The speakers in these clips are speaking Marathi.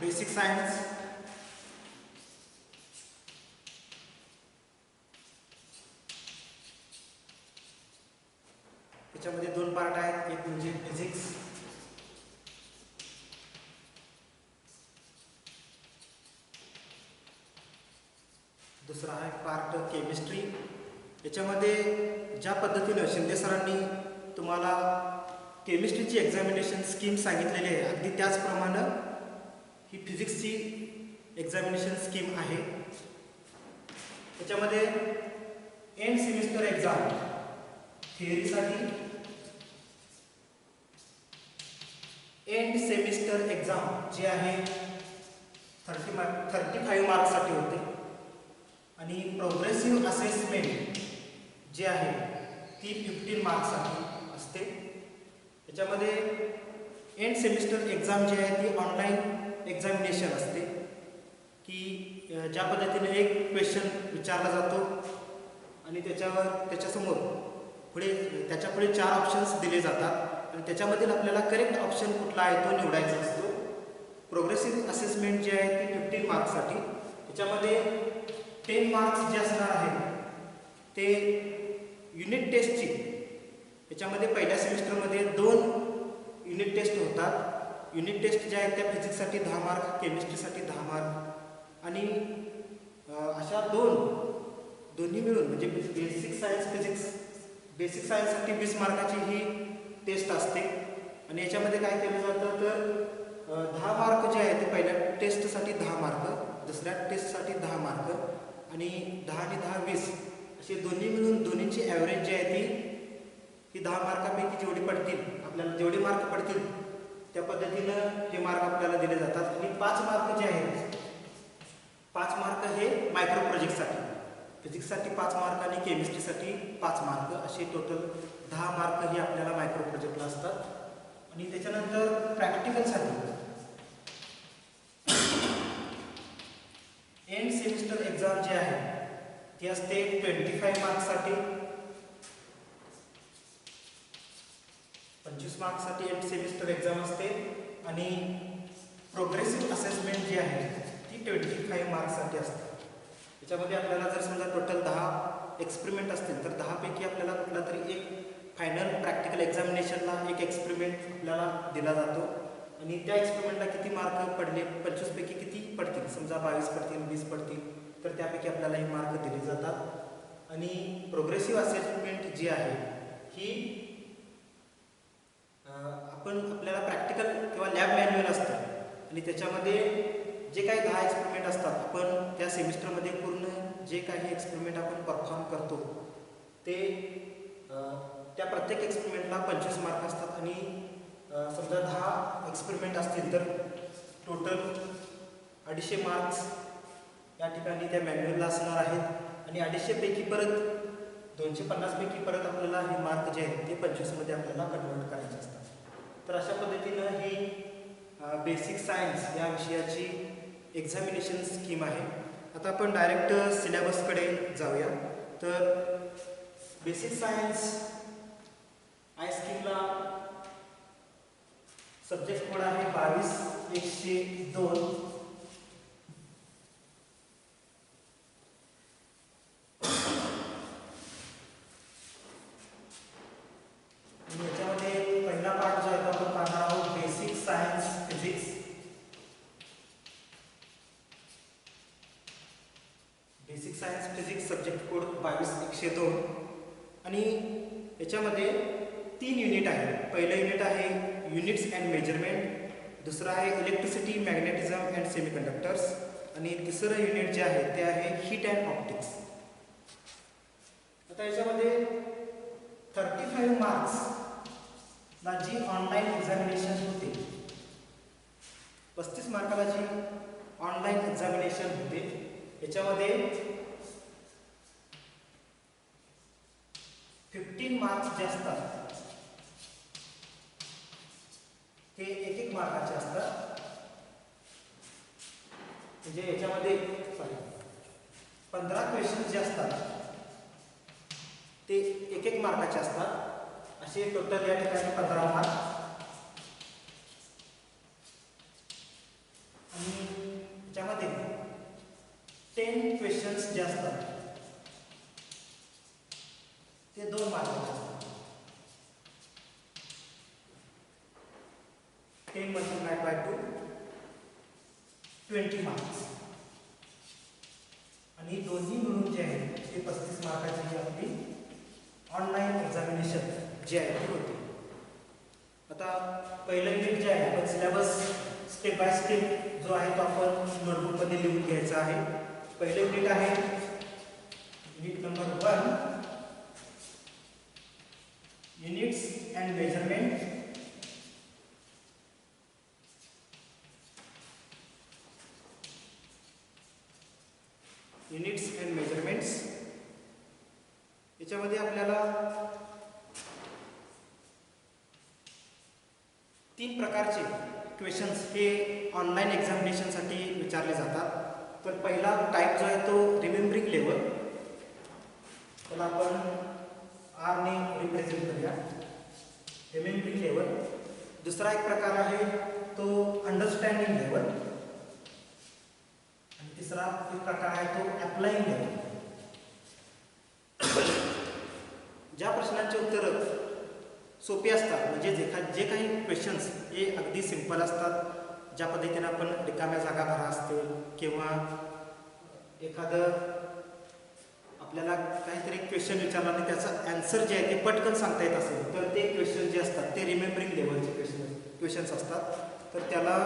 बेसिक सायन्स, त्याच्यामध्ये दोन पार्ट आहेत, एक म्हणजे फिजिक्स, दुसरा आहे पार्ट केमिस्ट्री. याच्यामध्ये ज्या पद्धतीनं शिंदे सरांनी तुम्हाला केमिस्ट्रीची एक्झामिनेशन स्कीम सांगितलेली आहे, अगदी त्याचप्रमाणे ही फिजिक्सची एक्झामिनेशन स्कीम आहे. त्याच्यामध्ये एंड सेमिस्टर एक्झाम थिअरीसाठी, एंड सेमिस्टर एक्झाम जे आहे 35 मार्क्ससाठी होते आणि प्रोग्रेसिव्ह असेसमेंट जी आहे ती 15 मार्क्ससाठी असते. त्याच्यामध्ये एंड सेमिस्टर एक्झाम जी आहे ती ऑनलाईन एक्झामिनेशन असते की ज्या पद्धतीने एक क्वेश्चन विचारला जातो आणि त्याच्यासमोर त्याच्यापुढे 4 ऑप्शन्स दिले जातात आणि त्याच्यामधील आपल्याला करेक्ट ऑप्शन कुठला आहे तो निवडायचा असतो. प्रोग्रेसिव्ह असेसमेंट जी आहे ती 15 मार्क्ससाठी. त्याच्यामध्ये 10 मार्क्स जे असणार आहेत ते युनिट टेस्टची. याच्यामध्ये पहिल्या सेमिस्टरमध्ये 2 युनिट टेस्ट होतात. युनिट टेस्ट ज्या आहेत त्या फिजिक्ससाठी 10 मार्क, केमिस्ट्रीसाठी 10 मार्क आणि अशा दोन्ही मिळून म्हणजे बेसिक सायन्स फिजिक्स, बेसिक सायन्ससाठी 20 मार्काची ही टेस्ट असते. आणि याच्यामध्ये काय केलं जातं तर 10 मार्क जे आहे ते पहिल्या टेस्टसाठी 10 मार्क, दुसऱ्या टेस्टसाठी 10 मार्क आणि 10 आणि 10 20 असे दोन्ही मिळून दोन्हीची ॲव्हरेज जी आहे ती 10 मार्कापैकी जेवढी पडतील, आपल्याला जेवढे मार्क पडतील त्या पद्धतीनं हे मार्क आपल्याला दिले जातात. आणि 5 मार्क जे आहेत, 5 मार्क हे मायक्रो प्रोजेक्टसाठी, फिजिक्ससाठी 5 मार्क आणि केमिस्ट्रीसाठी 5 मार्क असे टोटल 10 मार्क हे आपल्याला मायक्रो प्रोजेक्टला असतात. आणि त्याच्यानंतर प्रॅक्टिकलसाठी एंड सेमिस्टर एक्झाम जी आहे ती असते 25 मार्क्ससाठी, 25 मार्क्ससाठी एंड सेमिस्टर एक्झाम असते. आणि प्रोग्रेसिव्ह असेसमेंट जी आहे ती 25 मार्क्ससाठी असते. त्याच्यामध्ये आपल्याला जर समजा टोटल 10 एक्सपेरिमेंट असतील तर 10 पैकी आपल्याला कुठला तरी एक फायनल प्रॅक्टिकल एक्झामिनेशनला एक एक्सपेरिमेंट आपल्याला दिला जातो आणि त्या एक्सपेरिमेंटला किती मार्क पडले, 25 पैकी किती पडतील, समजा 22 पडतील, 20 पडतील तर त्यापैकी आपल्याला हे मार्क दिले जातात. आणि प्रोग्रेसिव्ह असेसमेंट जी आहे ही आपल्याला प्रॅक्टिकल किंवा लॅब मॅन्युअल असतं आणि त्याच्यामध्ये जे काही 10 एक्सपेरिमेंट असतात, आपण त्या सेमिस्टरमध्ये पूर्ण जे काही एक्सपेरिमेंट आपण परफॉर्म करतो ते त्या प्रत्येक एक्सपेरिमेंटला 25 मार्क असतात. आणि समजा 10 एक्सपेरिमेंट असतील तर टोटल 250 मार्क्स या ठिकाणी त्या मॅन्युअलला असणार आहेत. आणि 250 पैकी परत 250 पैकी परत आपल्याला हे मार्क जे आहेत ते 25 मध्ये आपल्याला कन्वर्ट करायचे असतात. तर अशा पद्धतीनं ही बेसिक सायन्स या विषयाची एक्झामिनेशन स्कीम आहे. आता आपण डायरेक्ट सिलेबसकडे जाऊया. तर बेसिक सायन्स आय स्कीमला सब्जेक्ट कोड आहे 22-102. याच्यामध्ये पहिला पार्ट जो आहे तो आपण पाहणार आहोत basic science physics. Basic science physics subject code 22-102. आणि याच्यामध्ये 3 युनिट आहेत. पहिलं युनिट आहे युनिट्स अँड मेजरमेंट, दुसरं आहे इलेक्ट्रिसिटी, मॅग्नेटिझम अँड सेमीकंडक्टर्स आणि तिसरं युनिट जे आहे ते आहे हीट अँड ऑप्टिक्स. आता याच्यामध्ये 35 मार्क्सला जी ऑनलाईन एक्झामिनेशन होते, 35 मार्काला जी ऑनलाईन एक्झामिनेशन होते याच्यामध्ये 15 मार्क्स जे असतात ते 1-1 मार्काचे असतात. म्हणजे याच्यामध्ये 15 क्वेश्चन जे असतात ते 1-1 मार्काचे असतात. असे टोटल या ठिकाणी 15 मार्क. आणि 10 multiplied by 2 20 मार्क्स आणि दोन्ही मिळून जे आहे ते 35 मार्काची ही आपली ऑनलाईन एक्झामिनेशन जे आहे ती होते. आता पहिलं युनिट जे आहे आपण सिलेबस स्टेप बाय स्टेप जो आहे तो आपण नोटबुकमध्ये लिहून घ्यायचा आहे. पहिलं युनिट आहे unit number 1 units and measurement. Units and measurements याच्यामध्ये आपल्याला 3 प्रकारचे क्वेश्चन्स हे ऑनलाईन एक्झामिनेशनसाठी विचारले जातात. तर पहिला टाईप जो आहे तो रिमेंबरिंग लेवल, त्याला आपण आर ने रिप्रेझेंट करूया, रिमेंबरिंग लेवल. दुसरा एक प्रकार आहे तो अंडरस्टँडिंग लेवल आणि तिसरा एक प्रकार आहे तो अप्लाइंग लेवल. ज्या प्रश्नांची उत्तरं सोपी असतात म्हणजे जे काही क्वेश्चन्स हे अगदी सिंपल असतात, ज्या पद्धतीने आपण रिकाम्या जागा भरा असतील किंवा एखादं आपल्याला काहीतरी क्वेश्चन विचारला आणि त्याचं ॲन्सर जे आहे ते पटकन सांगता येत असेल तर ते क्वेश्चन जे असतात ते रिमेंबरिंग लेवलचे क्वेश्चन्स असतात. तर त्याला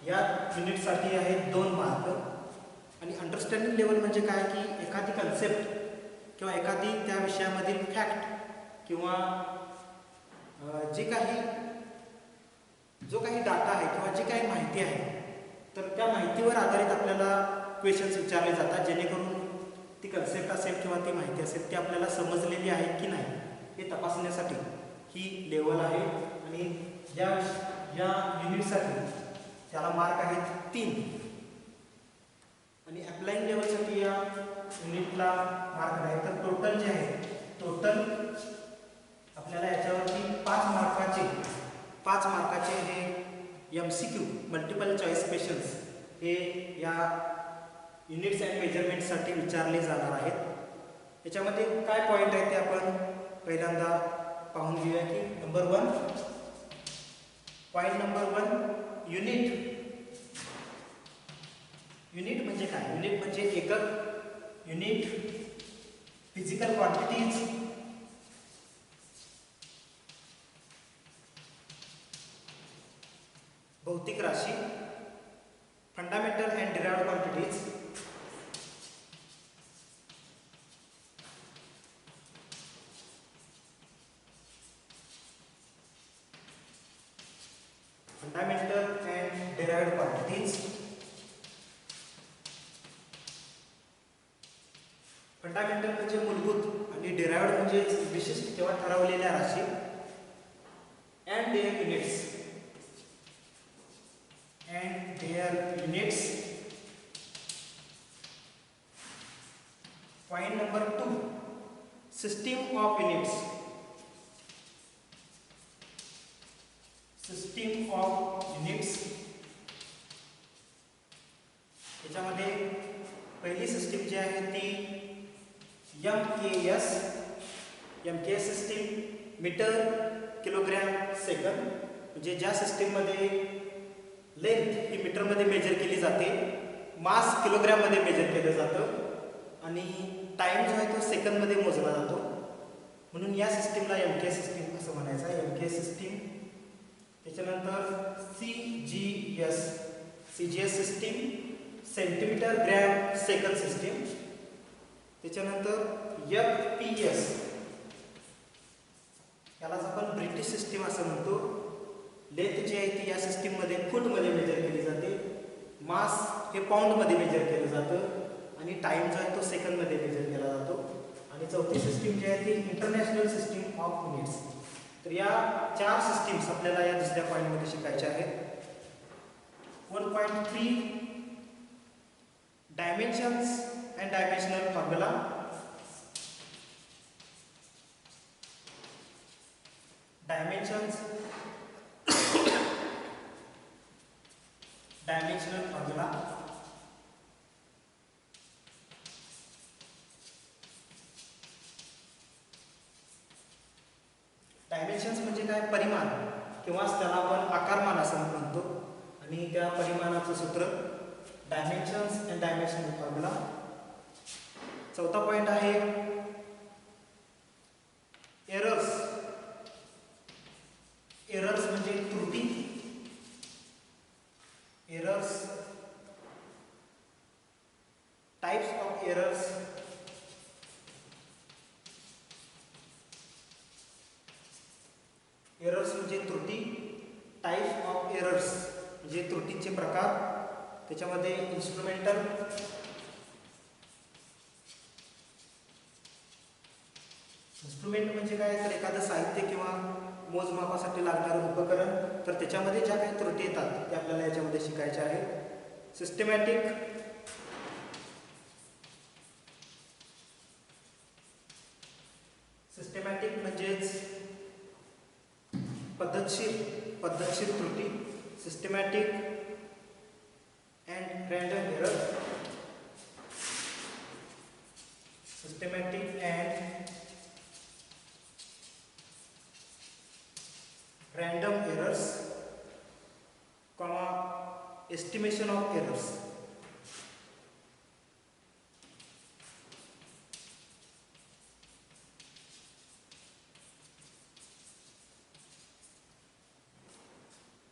या युनिटसाठी आहे 2 मार्क. आणि अंडरस्टँडिंग लेवल म्हणजे काय की एखादी कन्सेप्ट किंवा एखादी त्या विषयामधील फॅक्ट किंवा जो काही डाटा आहे किंवा जी काही माहिती आहे तर त्या माहितीवर आधारित आपल्याला क्वेश्चन्स विचारले जातात, जेणेकरून ती कन्सेप्ट असेल किंवा ती माहिती असेल ती आपल्याला समजलेली आहे की नाही हे तपासण्यासाठी ही लेवल आहे. आणि या युनिटसाठी त्याला मार्क आहेत 3. आणि अप्लाइंग लेवलसाठी या युनिटला मार्क नाही. तर टोटल जे आहे टोटल आपल्याला याच्यावरती 5 मार्काचे हे MCQ मल्टिपल चॉईस क्वेश्चन्स हे या युनिट्स अँड मेजरमेंटसाठी विचारले जाणार आहेत. याच्यामध्ये काय पॉईंट आहे ते आपण पहिल्यांदा पाहून घेऊया की नंबर 1 पॉईंट नंबर 1 युनिट म्हणजे काय? युनिट म्हणजे एकक, युनिट फिजिकल क्वांटिटीज, भौतिक राशी, fundamental and derived quantities, fundamental and derived quantities. Fundamental म्हणजे मूलभूत आणि डिराइव्ड म्हणजे विशिष्ट किंवा ठरवलेल्या राशी. And their units. Point number 2 system of units. System of units याच्यामध्ये पहिली सिस्टीम जी आहे ती MKS system, metre kilogram second. म्हणजे ज्या सिस्टीममध्ये लेंथ ही मीटरमध्ये मेजर केली जाते, मास किलोग्रॅममध्ये मेजर केलं जातं आणि टाईम जो आहे तो सेकंदमध्ये मोजला जातो. म्हणून या सिस्टीमला MKS सिस्टीम असं म्हणायचं आहे. MKS system. त्याच्यानंतर CGS system, centimetre gram second system. त्याच्यानंतर FPS यालाच आपण ब्रिटिश सिस्टीम असं म्हणतो. लेंथ जी आहे ती या सिस्टीममध्ये फूटमध्ये मेजर केली जाते, मास हे पाऊंडमध्ये मेजर केलं जातं आणि टाईम जो आहे तो सेकंदमध्ये मेजर केला जातो. आणि चौथी सिस्टीम जी आहे ती इंटरनॅशनल सिस्टीम ऑफ युनिट्स. तर या 4 सिस्टीम्स आपल्याला या दुसऱ्या पॉईंटमध्ये शिकायच्या आहेत. 1.3 dimensions and dimensional formula. Dimensional formula. Dimensions म्हणजे काय? परिमाण. किंवा त्याला आपण आकारमान असं म्हणतो. आणि त्या परिमाणाचं सूत्र डायमेन्शन्स अँड डायमेन्शन फॉर्म्युला. चौथा पॉईंट आहे एरर्स. एरर्स म्हणजे त्रुटी. Errors, types of errors. Errors म्हणजे त्रुटी. टाइप्स ऑफ एरर्स म्हणजे त्रुटींचे प्रकार. त्याच्यामध्ये इन्स्ट्रुमेंटल, इन्स्ट्रुमेंट म्हणजे काय तर एखादं साहित्य किंवा मोजमापासाठी लागणारं उपकरण. तर त्याच्यामध्ये ज्या काही त्रुटी येतात ते आपल्याला याच्यामध्ये शिकायच्या आहेत. सिस्टमॅटिक, सिस्टमॅटिक म्हणजेच पद्धतशीर त्रुटी. Systematic and random error. Systematic and random errors, estimation of errors.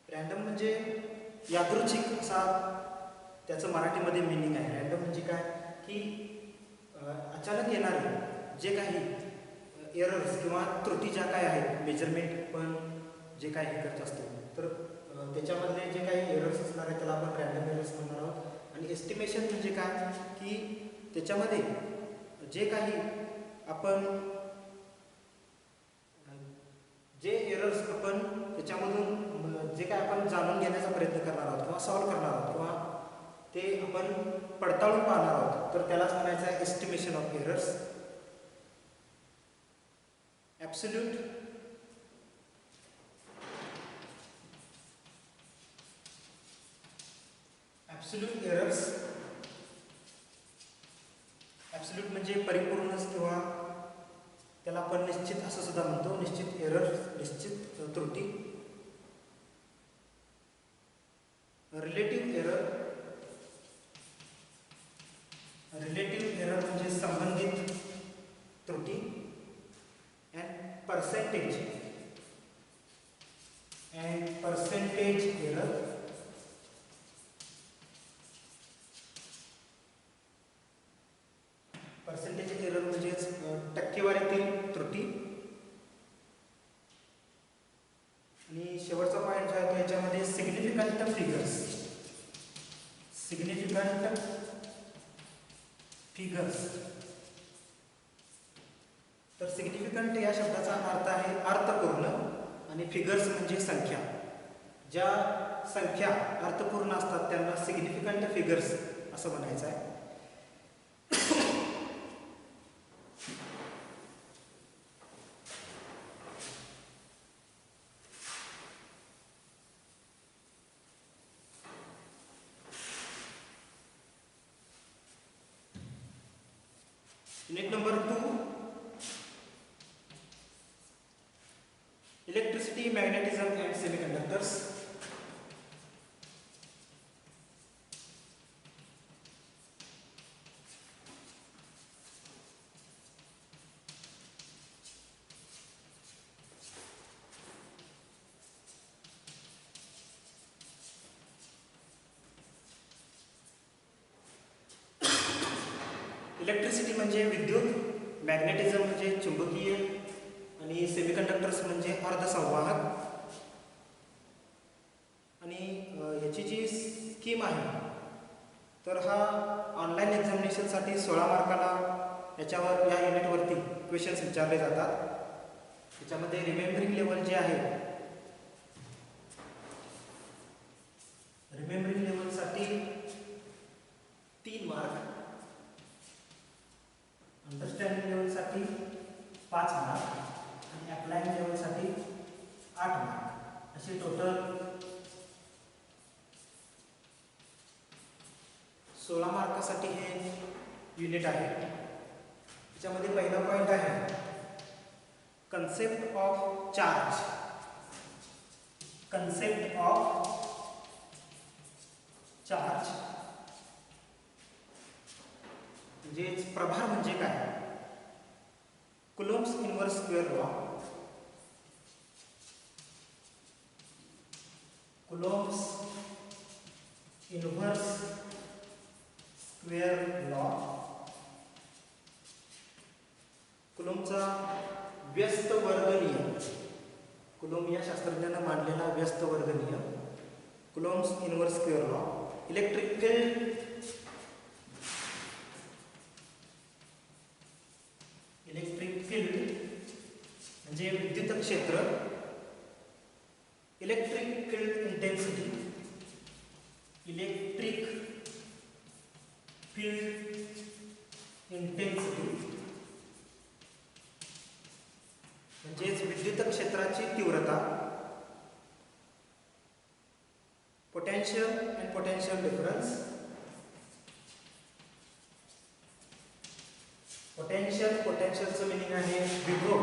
Random म्हणजे यादृच्छिक असा त्याचं मराठीमध्ये मिनिंग आहे. रँडम म्हणजे काय की अचानक येणारे जे काही एरर्स किंवा त्रुटी ज्या काय आहेत, मेजरमेंट पण जे काही हे करत असतो तर त्याच्यामधले जे काही एरर्स असणार आहेत त्याला आपण रँडम एरर्स म्हणणार आहोत. आणि एस्टिमेशन म्हणजे काय की त्याच्यामध्ये जे काही आपण जे एरर्स आपण त्याच्यामधून जे काय आपण जाणून घेण्याचा प्रयत्न करणार आहोत किंवा सॉल्व्ह करणार आहोत किंवा ते आपण पडताळून पाहणार आहोत तर त्यालाच म्हणायचं आहे estimation of errors. Absolute, absolute errors. Absolute म्हणजे परिपूर्णच किंवा त्याला आपण निश्चित असं सुद्धा म्हणतो. निश्चित एरर, निश्चित त्रुटी. Relative error. रिलेटिव्ह एरर म्हणजे संबंधित त्रुटी. And percentage error. Percentage error म्हणजेच टक्केवारीतील त्रुटी. आणि शेवटचा पॉईंट जो आहे तो याच्यामध्ये सिग्निफिकंट फिगर्स. Significant figures. तर सिग्निफिकंट या शब्दाचा अर्थ आहे अर्थपूर्ण आणि फिगर्स म्हणजे संख्या. ज्या संख्या अर्थपूर्ण असतात त्यांना सिग्निफिकंट फिगर्स असं म्हणायचं आहे. Unit number 2, electricity, magnetism and semiconductors. Electricity म्हणजे विद्युत, मॅग्नेटिझम म्हणजे चुंबकीय आणि सेमीकंडक्टर्स म्हणजे अर्धसंवाहक. आणि याची जी स्कीम आहे तर हा ऑनलाईन एक्झामिनेशनसाठी 16 मार्काला याच्यावर या युनिटवरती क्वेश्चन्स विचारले जातात. त्याच्यामध्ये रिमेंबरिंग लेवल जे आहे, रिमेंबरिंग लेवलसाठी 3 मार्क, अंडरस्टँडिंग लेवलसाठी 5 मार्क आणि अप्लाइंग लेवलसाठी 8 मार्क असे टोटल 16 मार्कासाठी हे युनिट आहे. त्याच्यामध्ये पहिला पॉईंट आहे concept of charge. concept of charge म्हणजेच प्रभार म्हणजे काय, Coulomb's inverse square law, Coulomb's inverse square law, कुलम्बचा व्यस्त वर्ग नियम, कुलम्ब या शास्त्रज्ञानं मांडलेला व्यस्त वर्ग नियम, Coulomb's inverse square law, electric field म्हणजे विद्युत क्षेत्र, electric field intensity, electric field intensity म्हणजेच विद्युत क्षेत्राची तीव्रता, पोटेन्शियल अँड पोटेन्शियल डिफरन्स, पोटेन्शियलचं मिनिंग आहे विभव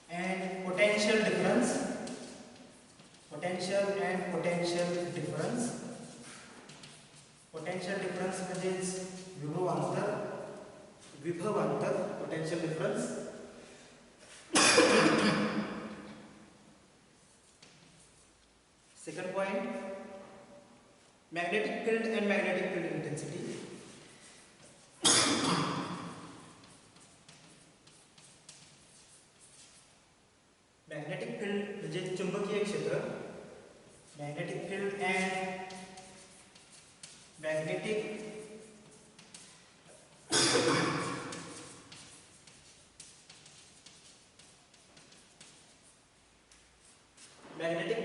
and potential difference, potential and potential difference, potential difference म्हणजेच विभवांतर, potential difference. Second point, magnetic field and magnetic field intensity. Magnetic field म्हणजे चुंबकीय क्षेत्र, magnetic field and magnetic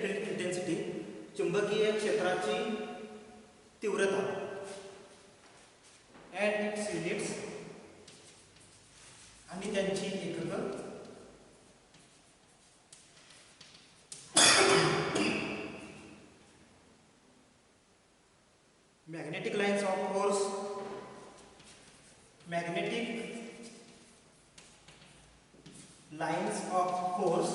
field intensity, चुंबकीय क्षेत्राची तीव्रता, अँड इट्स युनिट्स आणि त्यांची एकक. Magnetic lines of force, magnetic lines of force,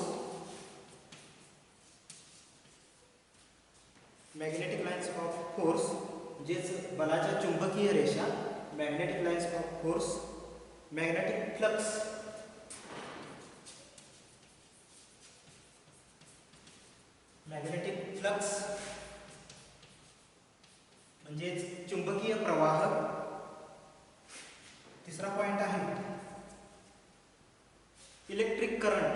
magnetic lines of force जेच बलाच्या चुंबकीय रेषा, magnetic lines of force, magnetic flux, magnetic flux म्हणजेच चुंबकीय प्रवाह. तिसरा पॉइंट आहे इलेक्ट्रिक करंट,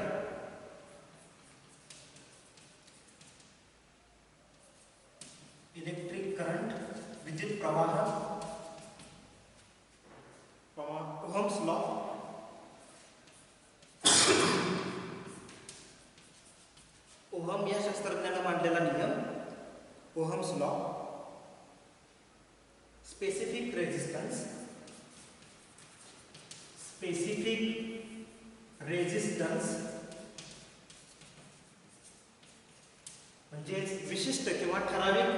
इलेक्ट्रिक करंट विद्युत प्रवाह, ओहम्स लॉ, ओहम या शास्त्रज्ञानं मांडलेला नियम, ohm's law. Specific resistance, specific resistance म्हणजे विशिष्ट किंवा ठराविक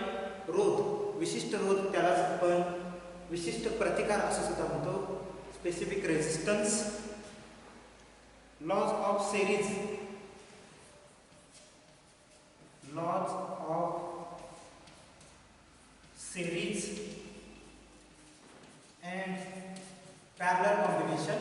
रोध, विशिष्ट रोध त्यालाच आपण विशिष्ट प्रतिकार असं सुद्धा म्हणतो, specific resistance. Laws of series, laws of series and parallel combination,